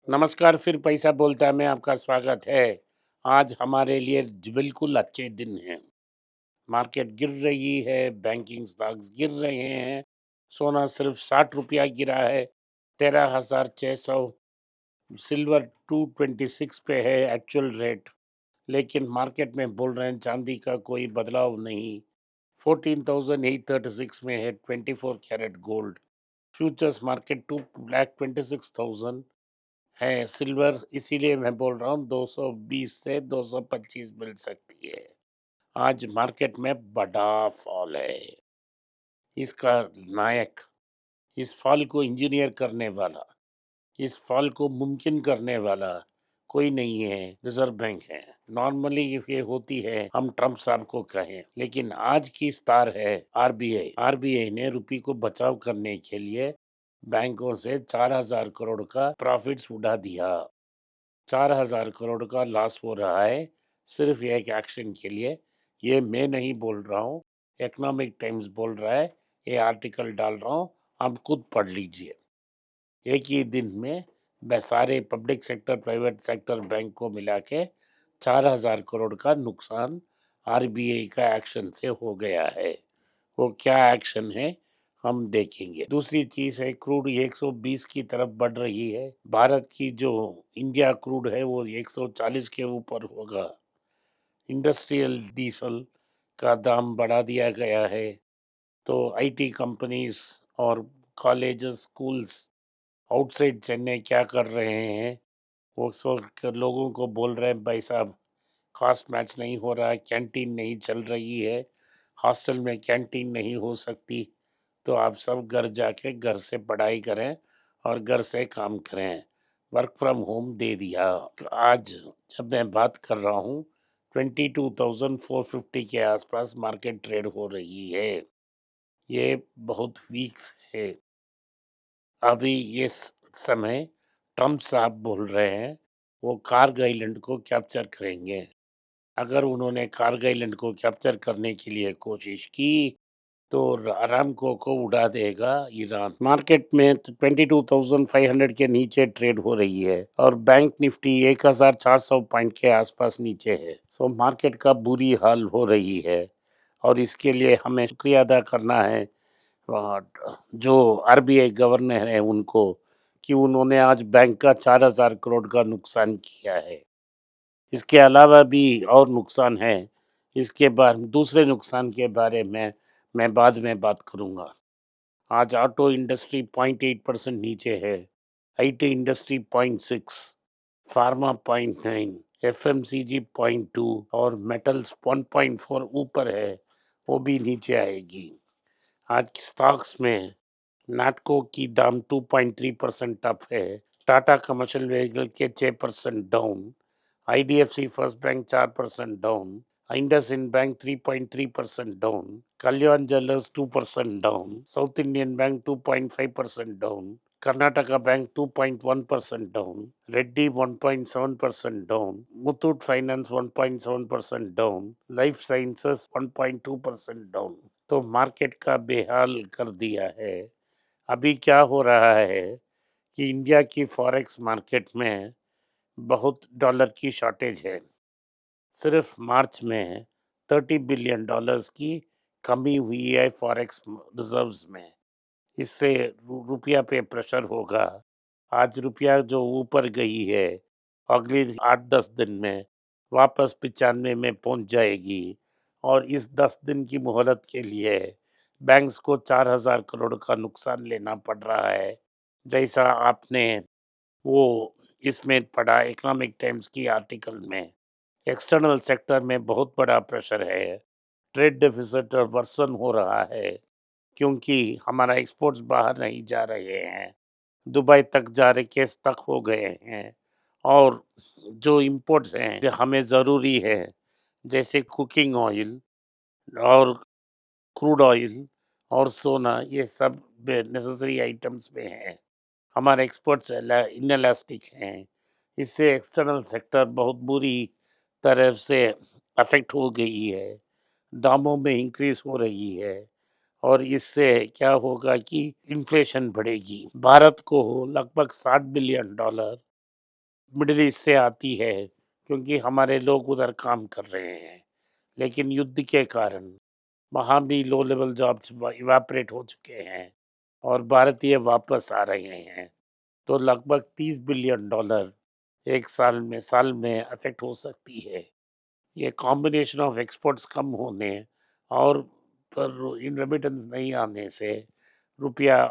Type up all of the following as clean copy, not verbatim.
नमस्कार, फिर पैसा बोलता में आपका स्वागत है। आज हमारे लिए बिल्कुल अच्छे दिन हैं। मार्केट गिर रही है, बैंकिंग स्टॉक्स गिर रहे हैं, सोना सिर्फ 60 रुपया गिरा है, 13,600। सिल्वर 226 पे है एक्चुअल रेट, लेकिन मार्केट में बोल रहे हैं चांदी का कोई बदलाव नहीं। 14,836 में है 24 कैरेट गोल्ड। फ्यूचर्स मार्केट 2,26,000 है सिल्वर, इसीलिए मैं बोल रहा हूँ 220 से 225 मिल सकती है। आज मार्केट में बड़ा फॉल है। इसका नायक, इस फॉल को इंजीनियर करने वाला, इस फॉल को मुमकिन करने वाला कोई नहीं है, रिजर्व बैंक है। नॉर्मली ये होती है हम ट्रम्प साहब को कहें, लेकिन आज की स्टार है आरबीआई। आरबीआई ने रुपये को बचाव करने के लिए बैंकों से 4,000 करोड़ का प्रॉफिट्स उड़ा दिया। 4,000 करोड़ का लॉस हो रहा है सिर्फ एक एक्शन के लिए। ये मैं नहीं बोल रहा हूँ, इकोनॉमिक टाइम्स बोल रहा है। ये आर्टिकल डाल रहा हूँ, आप खुद पढ़ लीजिए। एक ही दिन में सारे public sector private sector bank को मिला के 4,000 करोड़ का नुकसान आरबीआई का एक्शन से हो गया है। वो क्या एक्शन है हम देखेंगे। दूसरी चीज है, क्रूड 120 की तरफ बढ़ रही है। भारत की जो इंडिया क्रूड है वो 140 के ऊपर होगा। इंडस्ट्रियल डीजल का दाम बढ़ा दिया गया है। तो आईटी कंपनीज और कॉलेजेस स्कूल्स आउटसाइड चेन्नई क्या कर रहे हैं, वो सब लोगों को बोल रहे हैं भाई साहब, कॉस्ट मैच नहीं हो रहा है, कैंटीन नहीं चल रही है, हॉस्टल में कैंटीन नहीं हो सकती, तो आप सब घर जाके घर से पढ़ाई करें और घर से काम करें। वर्क फ्रॉम होम दे दिया। तो आज जब मैं बात कर रहा हूँ 22,450 के आसपास मार्केट ट्रेड हो रही है। ये बहुत वीक है। अभी ये समय ट्रम्प साहब बोल रहे हैं वो कारगिल आइलैंड को कैप्चर करेंगे। अगर उन्होंने कारगिल आइलैंड को कैप्चर करने के लिए कोशिश की तो अरामको को उड़ा देगा ईरान। मार्केट में 22,500 के नीचे ट्रेड हो रही है और बैंक निफ्टी 1,400 पॉइंट के आसपास नीचे है। सो मार्केट का बुरी हाल हो रही है और इसके लिए हमें शुक्रिया अदा करना है जो आरबीआई गवर्नर है उनको, कि उन्होंने आज बैंक का 4,000 करोड़ का नुकसान किया है। इसके अलावा भी और नुकसान है। इसके बाद दूसरे नुकसान के बारे में मैं बाद में बात करूंगा। आज ऑटो इंडस्ट्री 0.8% नीचे है, आईटी इंडस्ट्री 0.6, फार्मा 0.9, एफएमसीजी 0.2 और मेटल्स 1.4 ऊपर है, वो भी नीचे आएगी। आज स्टॉक्स में नाटको की दाम 2.3% अप है, टाटा कमर्शियल व्हीकल के 6% down, IDFC First Bank 4% down, IndusInd bank 3.3% down, Kalyan jewellers 2% down, South Indian Bank 2.5% down, Karnataka bank 2.1% down, Reddy 1.7% down, Muthoot finance 1.7% down, life sciences 1.2% डाउन। तो मार्केट का बेहाल कर दिया है। अभी क्या हो रहा है कि इंडिया की फॉरेक्स मार्केट में बहुत डॉलर की शॉर्टेज है। सिर्फ मार्च में 30 बिलियन डॉलर्स की कमी हुई है फॉरेक्स रिजर्व्स में। इससे रुपया पे प्रेशर होगा। आज रुपया जो ऊपर गई है, अगले 8-10 दिन में वापस 95 में पहुंच जाएगी और इस 10 दिन की मोहलत के लिए बैंक्स को 4,000 करोड़ का नुकसान लेना पड़ रहा है। जैसा आपने वो इसमें पढ़ा इकोनॉमिक टाइम्स की आर्टिकल में, एक्सटर्नल सेक्टर में बहुत बड़ा प्रेशर है। ट्रेड डेफिसिट वर्सन हो रहा है क्योंकि हमारा एक्सपोर्ट्स बाहर नहीं जा रहे हैं, दुबई तक जा रहे केस तक हो गए हैं। और जो इंपोर्ट्स हैं जो हमें ज़रूरी है, जैसे कुकिंग ऑयल और क्रूड ऑयल और सोना, ये सब नेसेसरी आइटम्स में हैं। हमारे एक्सपोर्ट्स इनएलास्टिक हैं। इससे एक्सटर्नल सेक्टर बहुत बुरी तरह से अफेक्ट हो गई है। दामों में इंक्रीज हो रही है और इससे क्या होगा कि इन्फ्लेशन बढ़ेगी। भारत को लगभग 60 बिलियन डॉलर मिडिल ईस्ट से आती है क्योंकि हमारे लोग उधर काम कर रहे हैं। लेकिन युद्ध के कारण वहाँ भी लो लेवल जॉब्स इवापोरेट हो चुके हैं और भारतीय वापस आ रहे हैं। तो लगभग $30 बिलियन एक साल में अफेक्ट हो सकती है। ये कॉम्बिनेशन ऑफ एक्सपोर्ट्स कम होने और पर इन रेमिटेंस नहीं आने से रुपया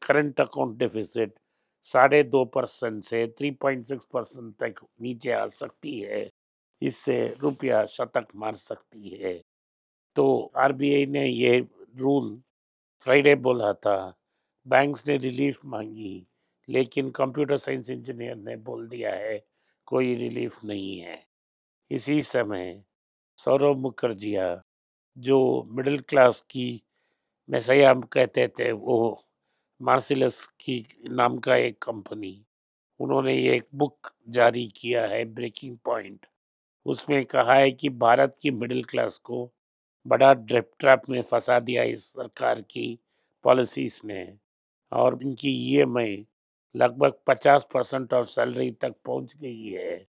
करंट अकाउंट डेफिसिट 2.5% से 3.6% तक नीचे आ सकती है। इससे रुपया शतक मार सकती है। तो आरबीआई ने ये रूल फ्राइडे बोला था। बैंक्स ने रिलीफ मांगी, लेकिन कंप्यूटर साइंस इंजीनियर ने बोल दिया है कोई रिलीफ नहीं है। इसी समय सौरव मुखर्जिया, जो मिडिल क्लास की मैसैया कहते थे, वो मार्सिलस की नाम का एक कंपनी, उन्होंने ये एक बुक जारी किया है, ब्रेकिंग पॉइंट। उसमें कहा है कि भारत की मिडिल क्लास को बड़ा ड्रिप ट्रैप में फंसा दिया इस सरकार की पॉलिसीज ने, और इनकी ईएमआई लगभग 50% ऑफ सैलरी तक पहुंच गई है।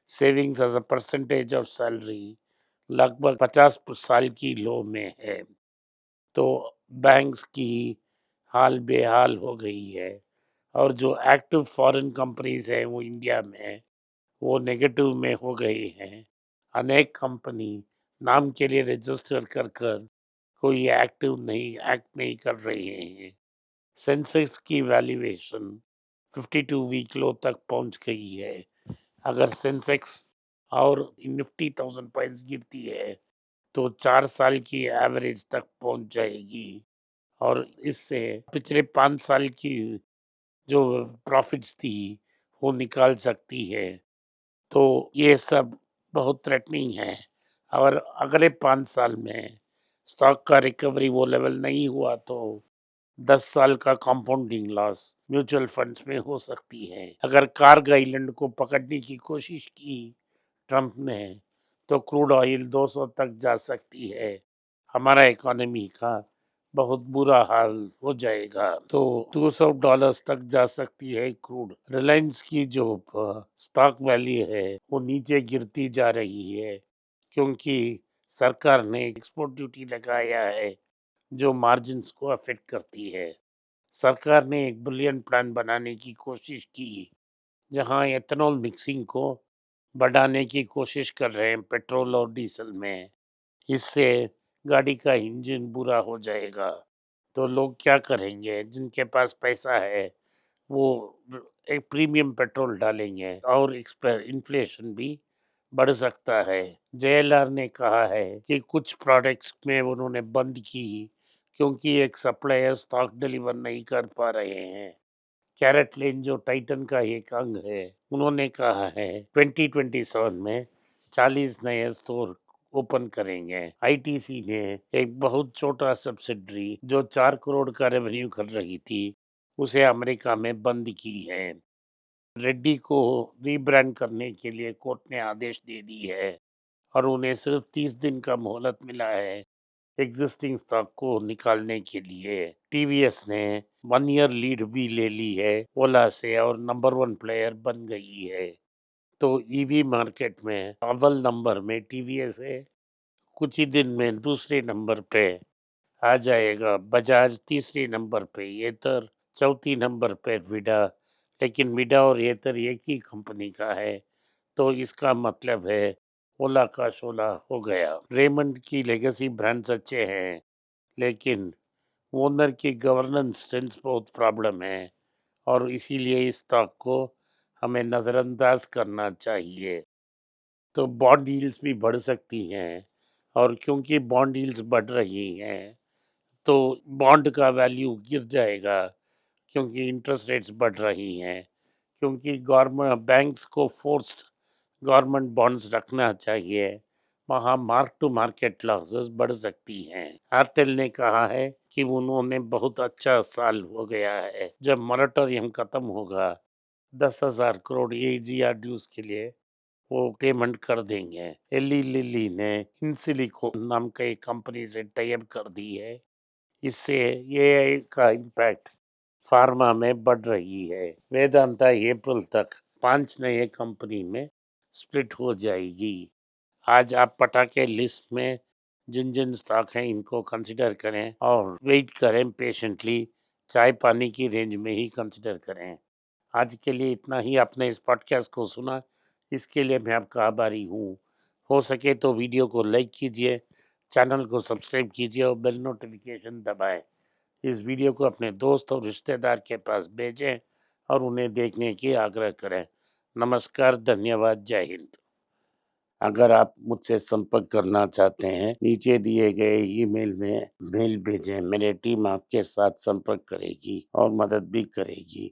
Savings as a percentage of salary लगभग 50 साल की लो में है। तो बैंक्स की हाल बेहाल हो गई है। और जो एक्टिव फॉरेन कंपनीज हैं वो इंडिया में, वो नेगेटिव में हो गई हैं। अनेक कंपनी नाम के लिए रजिस्टर कर कर कोई एक्ट नहीं कर रहे हैं। सेंसेक्स की वैल्यूएशन 52 वीक लो तक पहुंच गई है। अगर सेंसेक्स और निफ्टी 1000 पॉइंट्स गिरती है तो 4 साल की एवरेज तक पहुंच जाएगी, और इससे पिछले 5 साल की जो प्रॉफिट्स थी वो निकाल सकती है। तो ये सब बहुत थ्रेटनिंग है। और अगले 5 साल में स्टॉक का रिकवरी वो लेवल नहीं हुआ तो 10 साल का कंपाउंडिंग लॉस म्यूचुअल फंड्स में हो सकती है। अगर कारगिल आइलैंड को पकड़ने की कोशिश की ट्रंप ने, तो क्रूड ऑयल 200 तक जा सकती है। हमारा इकोनॉमी का बहुत बुरा हाल हो जाएगा। तो $200 तक जा सकती है क्रूड। रिलायंस की जो स्टॉक वैल्यू है वो नीचे गिरती जा रही है, क्योंकि सरकार ने एक्सपोर्ट ड्यूटी लगाया है जो मार्जिन्स को अफेक्ट करती है। सरकार ने एक ब्रिलियंट प्लान बनाने की कोशिश की, जहां एथेनॉल मिक्सिंग को बढ़ाने की कोशिश कर रहे हैं पेट्रोल और डीजल में। इससे गाड़ी का इंजन बुरा हो जाएगा। तो लोग क्या करेंगे? जिनके पास पैसा है वो एक प्रीमियम पेट्रोल डालेंगे और इन्फ्लेशन भी बढ़ सकता है। जेएलआर ने कहा है कि कुछ प्रोडक्ट्स में उन्होंने बंद की क्योंकि एक सप्लायर स्टॉक डिलीवर नहीं कर पा रहे हैं। कैरेट लेन, जो टाइटन का एक अंग है, उन्होंने कहा है 2027 में 40 नए स्टोर ओपन करेंगे। आईटीसी ने एक बहुत छोटा सब्सिडरी जो 4 करोड़ का रेवेन्यू कर रही थी, उसे अमेरिका में बंद की है। रेड्डी को रीब्रांड करने के लिए कोर्ट ने आदेश दे दी है और उन्हें सिर्फ 30 दिन का मोहलत मिला है एग्जिस्टिंग स्टॉक को निकालने के लिए। टीवीएस ने 1 ईयर लीड भी ले ली है ओला से और नंबर 1 प्लेयर बन गई है। तो ईवी मार्केट में अव्वल नंबर में टीवीएस है, कुछ ही दिन में दूसरे नंबर पे आ जाएगा बजाज, तीसरे नंबर पे एथर, चौथी नंबर पे विडा। लेकिन विडा और एथर एक ही कंपनी का है, तो इसका मतलब है ओला का शोला हो गया। रेमंड की लेगेसी ब्रांड्स अच्छे हैं, लेकिन ओनर की गवर्नेंस सेंस बहुत प्रॉब्लम है, और इसीलिए इस स्टॉक को हमें नज़रअंदाज करना चाहिए। तो बॉन्ड यील्ड्स भी बढ़ सकती हैं, और क्योंकि बॉन्ड यील्ड्स बढ़ रही हैं तो बॉन्ड का वैल्यू गिर जाएगा, क्योंकि इंटरेस्ट रेट्स बढ़ रही हैं। क्योंकि गवर्नमेंट बैंक्स को फोर्स्ड गवर्नमेंट बॉन्ड्स रखना चाहिए, वहाँ मार्क टू मार्केट लॉसेस बढ़ सकती हैं। एयरटेल ने कहा है कि उन्होंने बहुत अच्छा साल हो गया है। जब मॉरेटोरियम खत्म होगा 10,000 करोड़ एजीआर ड्यूज के लिए वो पेमेंट कर देंगे। एली लिली ने इनसिलिको नाम के कंपनी से टाई अप कर दी है। इससे एआई का इम्पैक्ट फार्मा में बढ़ रही है। वेदांता अप्रैल तक 5 नए कंपनी में स्प्लिट हो जाएगी। आज आप पटाके लिस्ट में जिन-जिन स्टॉक हैं इनको कंसीडर करें और वेट करें पेशेंटली, चाय-पानी की रेंज में ही कंसीडर करें। आज के लिए इतना ही। आपने इस पॉडकास्ट को सुना, इसके लिए मैं आपका आभारी हूँ। हो सके तो वीडियो को लाइक कीजिए, चैनल को सब्सक्राइब कीजिए और बेल नोटिफिकेशन दबाएँ। इस वीडियो को अपने दोस्त और रिश्तेदार के पास भेजें और उन्हें देखने की आग्रह करें। नमस्कार, धन्यवाद, जय हिंद। अगर आप मुझसे संपर्क करना चाहते हैं, नीचे दिए गए ईमेल में मेल भेजें। मेरी टीम आपके साथ संपर्क करेगी और मदद भी करेगी।